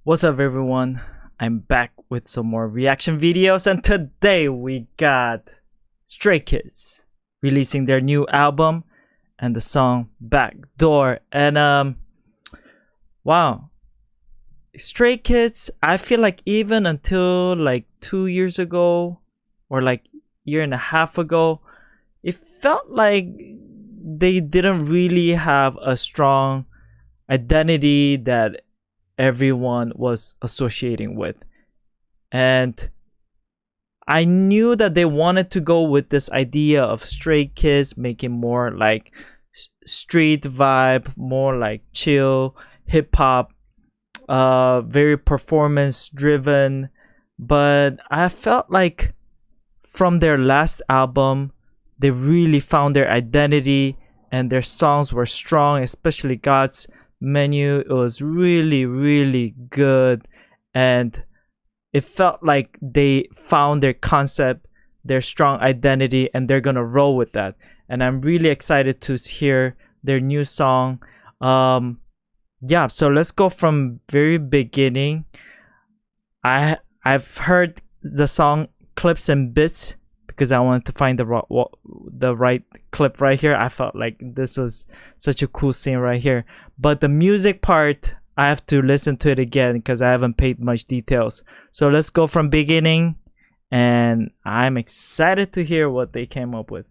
What's up everyone? I'm back with some more reaction videos, and today we got Stray Kids releasing their new album and the song Backdoor. And wow, Stray Kids, I feel like even until like 2 years ago or like year and a half ago, it felt like they didn't really have a strong identity that everyone was associating with. And I knew that they wanted to go with this idea of Stray Kids, making more like street vibe, more like chill hip hop, very performance driven. But I felt like from their last album, they really found their identity and their songs were strong, especially God's Menu. It was really good, and it felt like they found their concept, their strong identity, and they're gonna roll with that. And I'm really excited to hear their new song. Yeah, so let's go from very beginning. I've heard the song clips and bits because I wanted to find the right clip right here. I felt like this was such a cool scene right here. But the music part, I have to listen to it again because I haven't paid much details. So let's go from beginning, and I'm excited to hear what they came up with.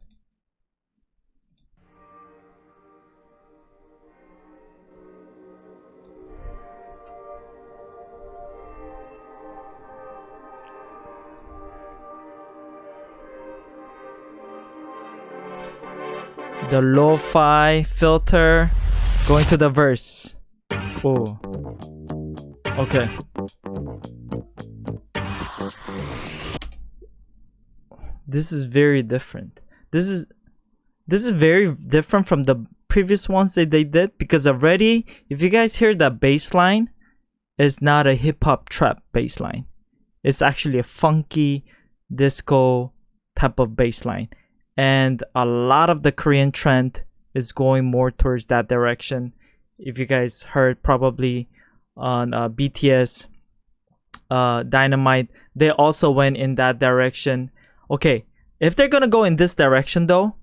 The lo-fi filter going to the verse. Oh, okay. This is very different. This is very different from the previous ones that they did, because already, if you guys hear that bass line, it's not a hip hop trap bass line. It's actually a funky disco type of bass line. And a lot of the Korean trend is going more towards that direction. If you guys heard probably on BTS Dynamite, they also went in that direction. Okay, if they're gonna go in this direction though,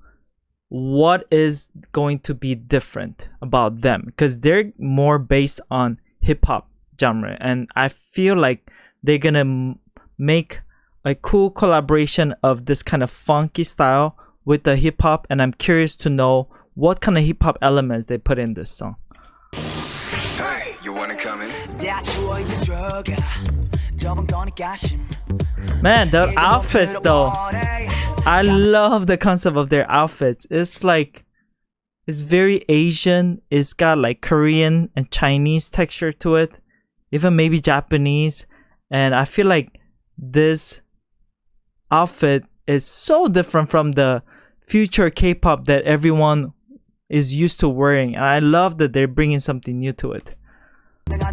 what is going to be different about them? Because they're more based on hip hop genre, and I feel like they're gonna make a cool collaboration of this kind of funky style with the hip hop, and I'm curious to know what kind of hip hop elements they put in this song. Hey, you wanna come in? Man, the outfits though, I love the concept of their outfits. It's like, it's very Asian. It's got like Korean and Chinese texture to it, even maybe Japanese. And I feel like this outfit is so different from the future K-pop that everyone is used to wearing, and I love that they're bringing something new to it. Man,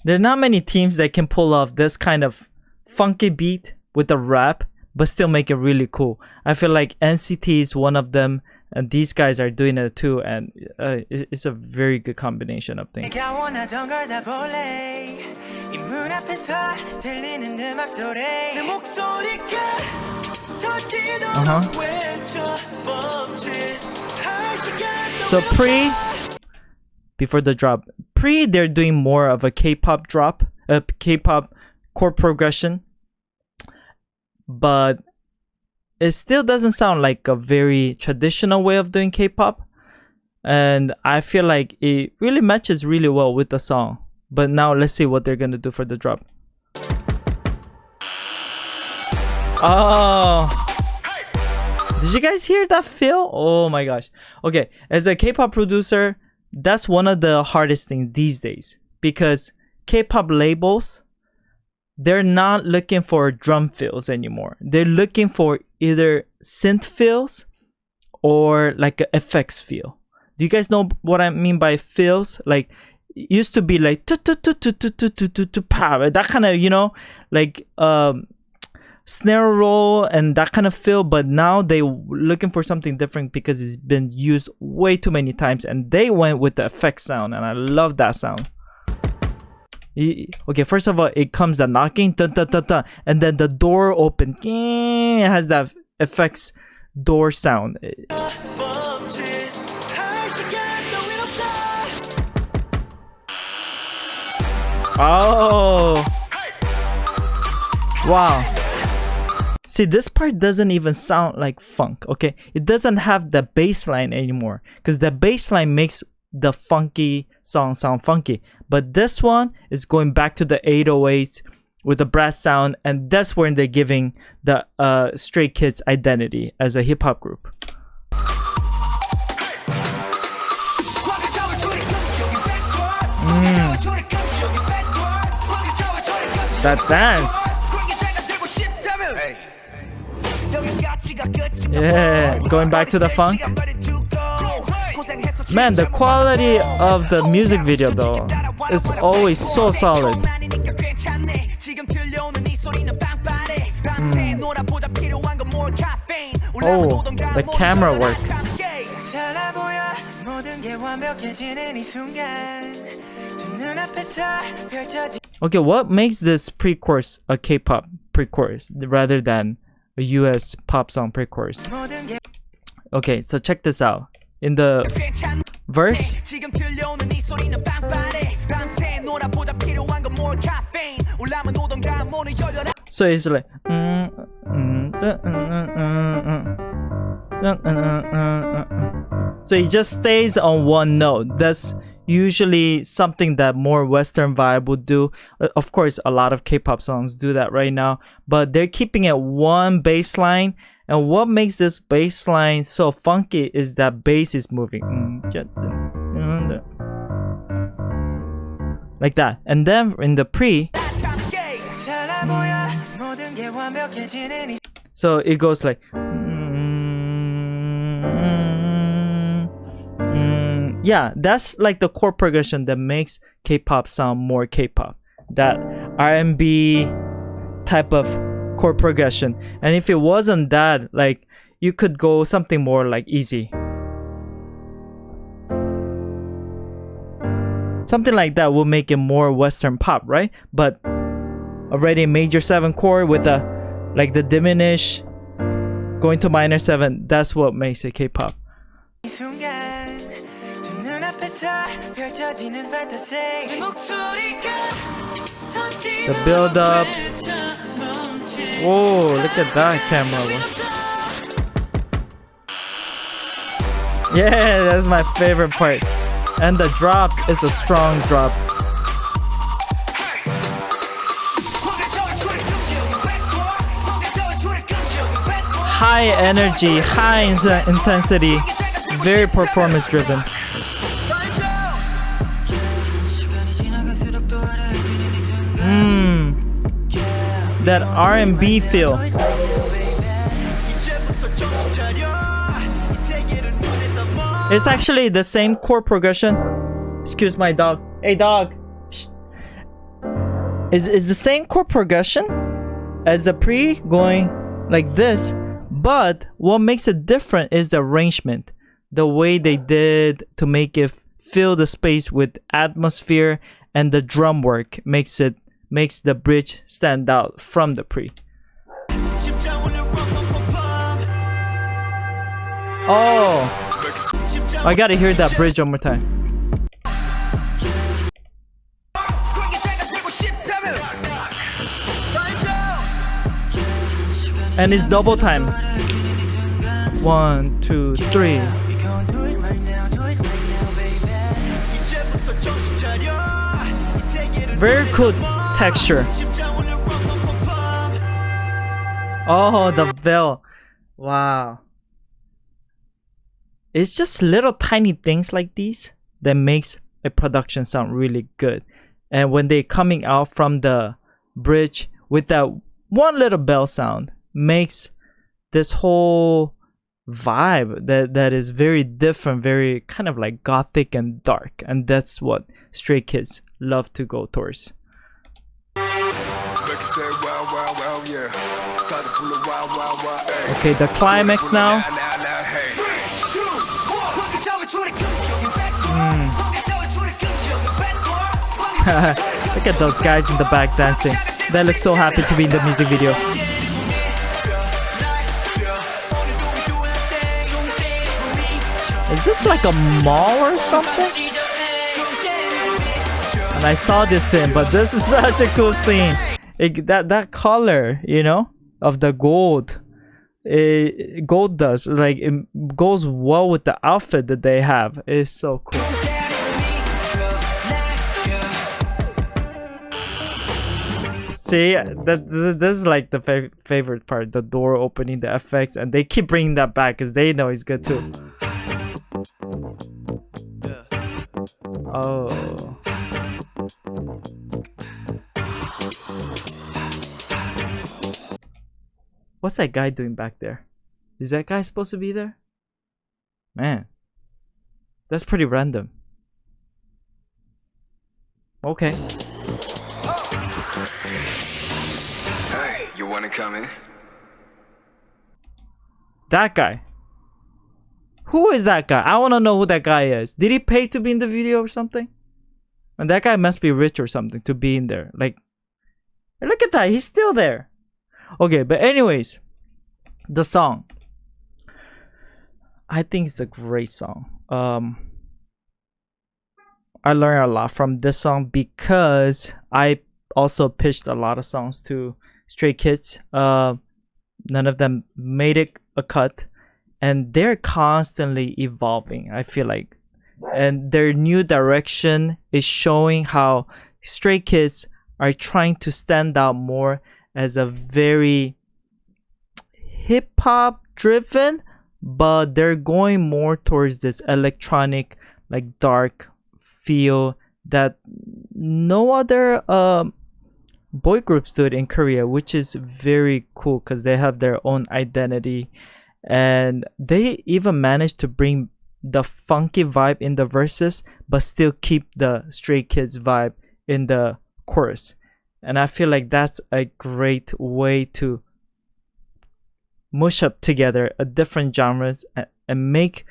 there are not many teams that can pull off this kind of funky beat with a rap but still make it really cool. I feel like NCT is one of them, and these guys are doing it too, and it's a very good combination of things. So before the drop, they're doing more of a K-pop drop, K-pop chord progression, but it still doesn't sound like a very traditional way of doing K-pop, and I feel like it really matches really well with the song. But now let's see what they're gonna do for the drop. Oh, did you guys hear that feel? Oh my gosh. Okay, as a K-pop producer, that's one of the hardest things these days, because K-pop labels, they're not looking for drum fills anymore. They're looking for either synth fills or like an effects feel. Do you guys know what I mean by fills? Like used to be like that kind of, you know, like snare roll and that kind of feel, but now they looking for something different because it's been used way too many times, and they went with the effect sound, and I love that sound. Okay, first of all, it comes the knocking, dun, dun, dun, dun, and then the door open, it has that effects door sound. Oh, wow. See, this part doesn't even sound like funk, okay? It doesn't have the bass line anymore, because the bass line makes the funky song sound funky. But this one is going back to the 808s with the brass sound, and that's when they're giving the Stray Kids identity as a hip-hop group. That dance. Yeah, going back to the funk. Man, the quality of the music video though is always so solid. Oh, the camera work. Okay, what makes this pre-chorus a K-pop pre-chorus rather than a US pop song pre-chorus? Okay, so check this out. In the verse, so it's like so it just stays on one note. That's usually something that more Western vibe would do. Of course, a lot of K-pop songs do that right now, but they're keeping it one bass line. And what makes this bass line so funky is that bass is moving. Like that. And then in the pre, so it goes like yeah, that's like the chord progression that makes K-pop sound more K-pop. That R&B type of chord progression. And if it wasn't that, like, you could go something more like easy. Something like that will make it more Western pop, right? But already major 7 chord with the like the diminish going to minor 7, that's what makes it K-pop. The build up. Whoa, look at that camera. Yeah, that's my favorite part. And the drop is a strong drop. High energy, high intensity, very performance driven. That R&B feel. It's actually the same chord progression. Excuse my dog. Hey dog. Shh. It's the same chord progression as the pre, going like this. But what makes it different is the arrangement. The way they did to make it fill the space with atmosphere, and the drum work makes the bridge stand out from the pre. Oh, I gotta hear that bridge one more time. And it's double time. 1, 2, 3. Very cool texture. Oh, the bell. Wow. It's just little tiny things like these that makes a production sound really good. And when they're coming out from the bridge with that one little bell sound, makes this whole vibe that is very different, very kind of like gothic and dark, and that's what Stray Kids love to go towards. Okay, the climax now. Look at those guys in the back dancing. They look so happy to be in the music video. Is this like a mall or something? And I saw this scene, but this is such a cool scene. That color, you know, of the gold. Gold does, like, it goes well with the outfit that they have. It's so cool. See, this is like the favorite part, the door opening, the effects, and they keep bringing that back because they know it's good too. Oh. What's that guy doing back there? Is that guy supposed to be there? Man, that's pretty random. Okay. Hey, you wanna come in? That guy. Who is that guy? I want to know who that guy is. Did he pay to be in the video or something? And that guy must be rich or something to be in there. Like, look at that. He's still there. Okay, but anyways, the song. I think it's a great song. I learned a lot from this song because I also pitched a lot of songs to Stray Kids. None of them made it a cut, and they're constantly evolving, I feel like, and their new direction is showing how Stray Kids are trying to stand out more as a very hip-hop driven, but they're going more towards this electronic, like, dark feel that no other boy groups do it in Korea, which is very cool because they have their own identity, and they even managed to bring the funky vibe in the verses but still keep the Stray Kids vibe in the chorus. And I feel like that's a great way to mush up together a different genres and make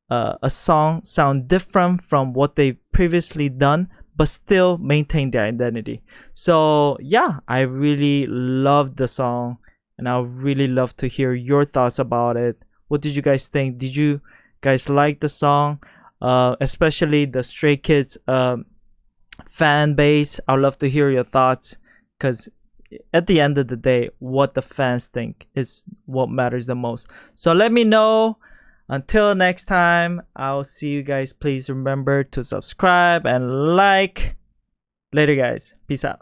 a song sound different from what they've previously done but still maintain their identity. So yeah, I really loved the song, and I would really love to hear your thoughts about it. What did you guys think? Did you guys like the song? Especially the Stray Kids fan base. I'd love to hear your thoughts, because at the end of the day, what the fans think is what matters the most. So let me know. Until next time, I'll see you guys. Please remember to subscribe and like. Later, guys. Peace out.